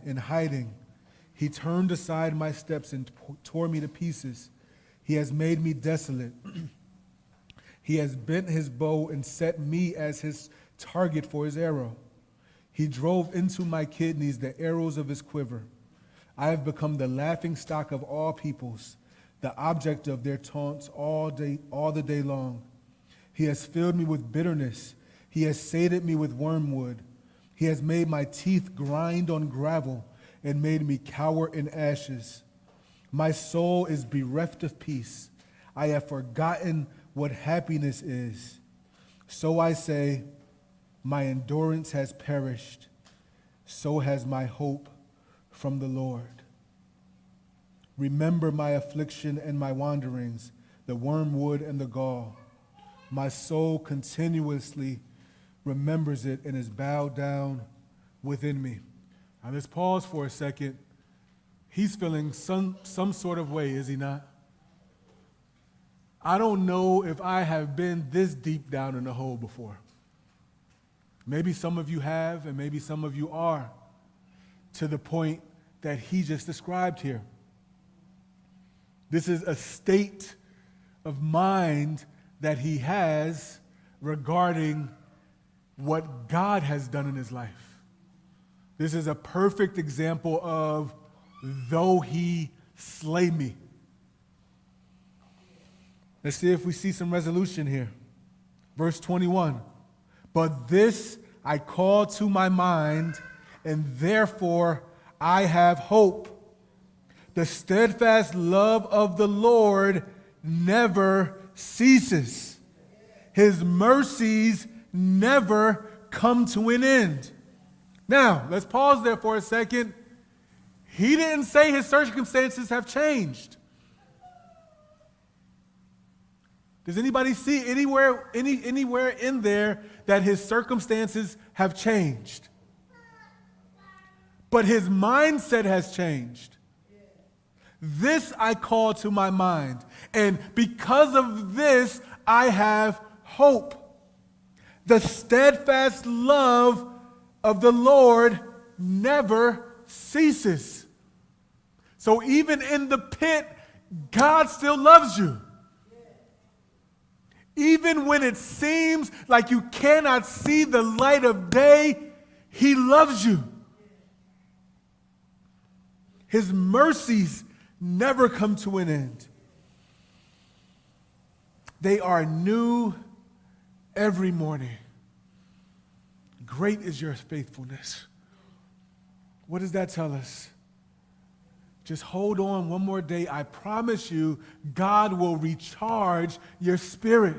in hiding. He turned aside my steps and tore me to pieces. He has made me desolate. He has bent his bow and set me as his target for his arrow. He drove into my kidneys the arrows of his quiver. I have become the laughing stock of all peoples, the object of their taunts all the day long. He has filled me with bitterness. He has sated me with wormwood. He has made my teeth grind on gravel and made me cower in ashes. My soul is bereft of peace. I have forgotten what happiness is. So I say, my endurance has perished. So has my hope from the Lord. Remember my affliction and my wanderings, the wormwood and the gall. My soul continuously remembers it and is bowed down within me. Now let's pause for a second. He's feeling some sort of way, is he not? I don't know if I have been this deep down in the hole before. Maybe some of you have, and maybe some of you are, to the point that he just described here. This is a state of mind that he has regarding what God has done in his life. This is a perfect example of, though he slay me. Let's see if we see some resolution here. Verse 21. But this I call to my mind, and therefore I have hope. The steadfast love of the Lord never ceases. His mercies never come to an end. Now, let's pause there for a second. He didn't say his circumstances have changed. Does anybody see anywhere in there that his circumstances have changed? But his mindset has changed. This I call to my mind, and because of this I have hope. The steadfast love of the Lord never ceases. So even in the pit, God still loves you. Even when it seems like you cannot see the light of day, he loves you. His mercies never come to an end. They are new every morning. Great is your faithfulness. What does that tell us? Just hold on one more day. I promise you, God will recharge your spirit.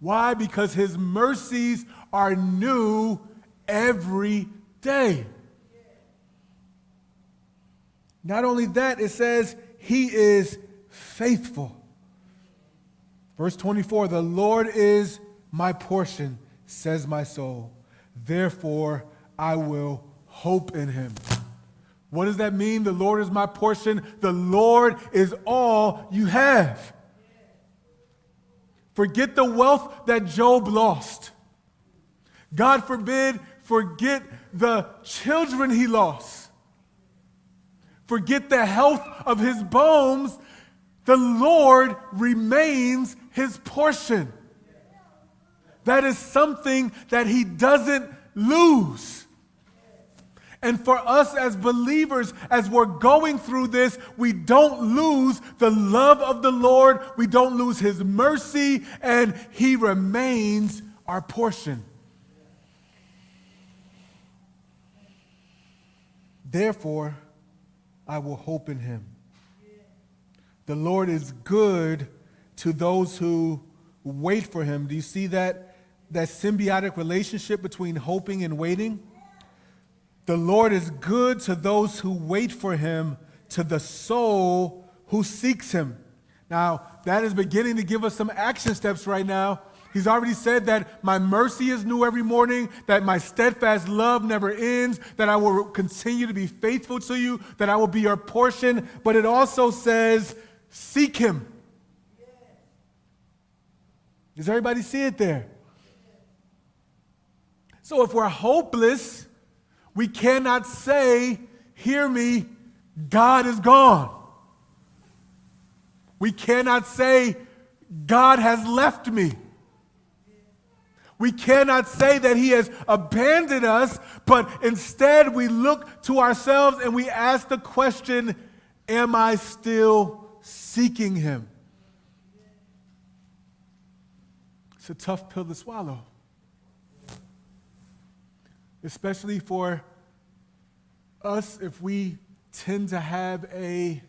Why? Because his mercies are new every day. Not only that, it says he is faithful. Verse 24, the Lord is my portion, says my soul. Therefore, I will hope in him. What does that mean? The Lord is my portion. The Lord is all you have. Forget the wealth that Job lost. God forbid, forget the children he lost. Forget the health of his bones. The Lord remains his portion. That is something that he doesn't lose. And for us as believers, as we're going through this, we don't lose the love of the Lord. We don't lose his mercy, and he remains our portion. Therefore, I will hope in him. The Lord is good to those who wait for him. Do you see that symbiotic relationship between hoping and waiting? The Lord is good to those who wait for him, to the soul who seeks him. Now, that is beginning to give us some action steps right now. He's already said that my mercy is new every morning, that my steadfast love never ends, that I will continue to be faithful to you, that I will be your portion. But it also says, seek him. Does everybody see it there? So if we're hopeless, We cannot say, hear me, God is gone. We cannot say, God has left me. We cannot say that he has abandoned us, but instead we look to ourselves and we ask the question, am I still seeking him? It's a tough pill to swallow, especially for us if we tend to have a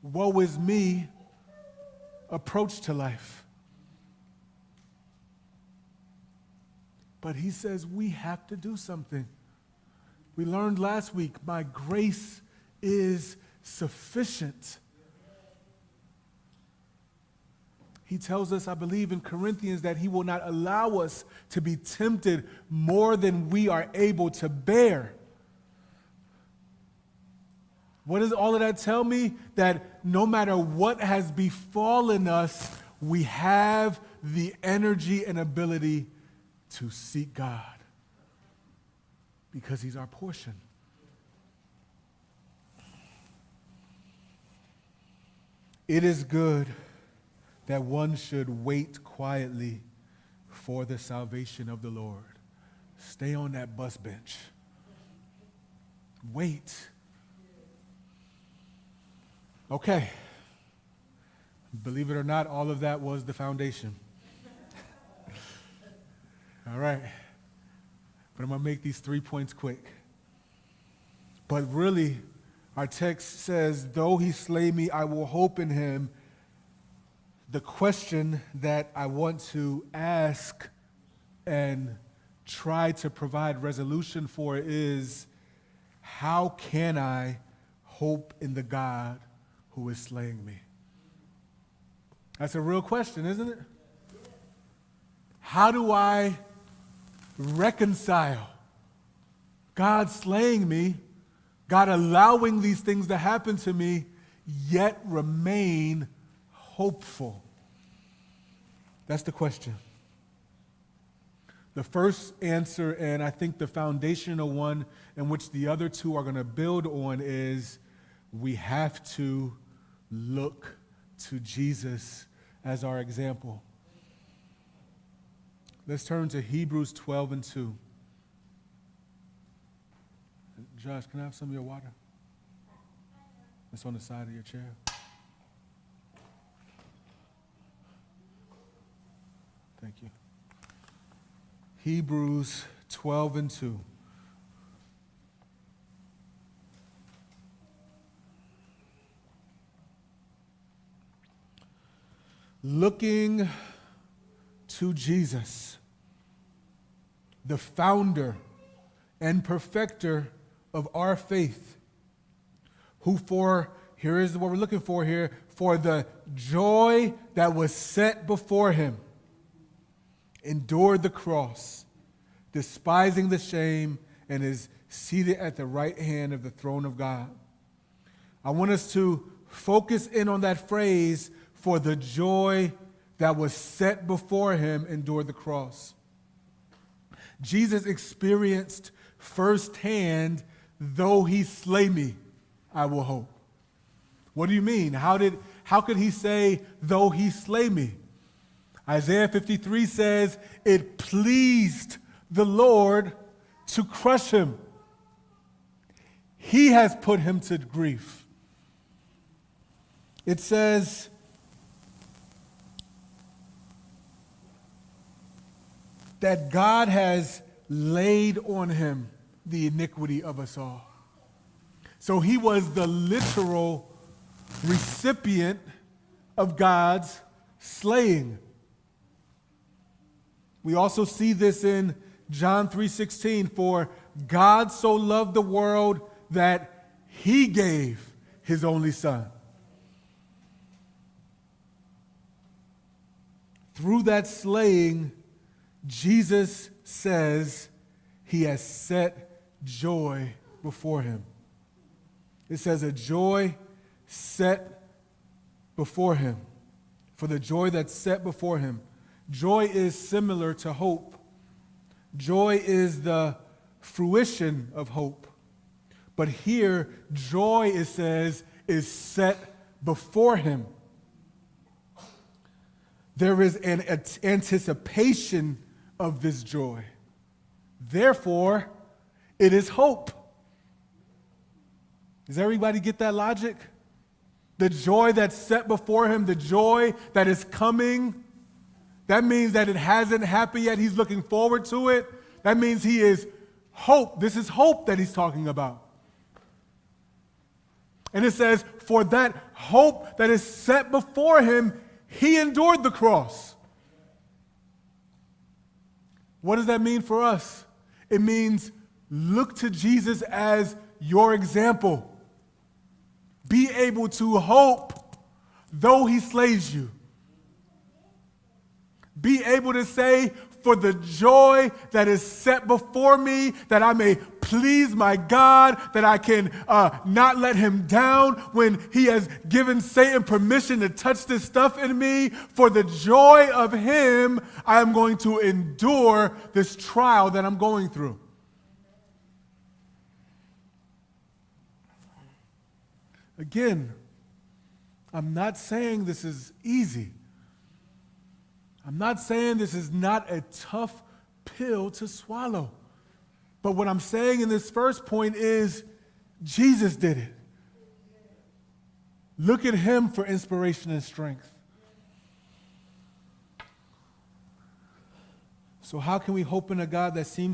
woe is me approach to life. But he says we have to do something. We learned last week, my grace is sufficient. He tells us, I believe in Corinthians, that he will not allow us to be tempted more than we are able to bear. What does all of that tell me? That no matter what has befallen us, we have the energy and ability to seek God because he's our portion. It is good that one should wait quietly for the salvation of the Lord. Stay on that bus bench. Wait. Okay. Believe it or not, all of that was the foundation. All right. But I'm going to make these 3 points quick. But really, our text says, though he slay me, I will hope in him. The question that I want to ask and try to provide resolution for is, how can I hope in the God who is slaying me? That's a real question, isn't it? How do I reconcile God slaying me, God allowing these things to happen to me, yet remain hopeful? That's the question. The first answer, and I think the foundational one in which the other two are going to build on, is we have to look to Jesus as our example. Let's turn to Hebrews 12:2. Josh, can I have some of your water? It's on the side of your chair. Thank you. Hebrews 12:2. Looking to Jesus, the founder and perfecter of our faith, who here is what we're looking for here, for the joy that was set before him, endured the cross, despising the shame, and is seated at the right hand of the throne of God. I want us to focus in on that phrase, for the joy that was set before him, endured the cross. Jesus experienced firsthand, though he slay me, I will hope. What do you mean? How could he say, though he slay me? Isaiah 53 says, it pleased the Lord to crush him. He has put him to grief. It says, that God has laid on him the iniquity of us all. So he was the literal recipient of God's slaying. We also see this in John 3:16, for God so loved the world that he gave his only son. Through that slaying, Jesus says he has set joy before him. It says a joy set before him. For the joy that's set before him. Joy is similar to hope. Joy is the fruition of hope. But here, joy, it says, is set before him. There is an anticipation of this joy. Therefore, it is hope. Does everybody get that logic? The joy that's set before him, the joy that is coming, that means that it hasn't happened yet. He's looking forward to it. That means he is hope. This is hope that he's talking about. And it says, for that hope that is set before him, he endured the cross. What does that mean for us? It means look to Jesus as your example. Be able to hope though he slays you. Be able to say, for the joy that is set before me, that I may please my God, that I can not let him down when he has given Satan permission to touch this stuff in me. For the joy of him, I am going to endure this trial that I'm going through. Again, I'm not saying this is easy. I'm not saying this is not a tough pill to swallow. But what I'm saying in this first point is Jesus did it. Look at him for inspiration and strength. So how can we hope in a God that seems to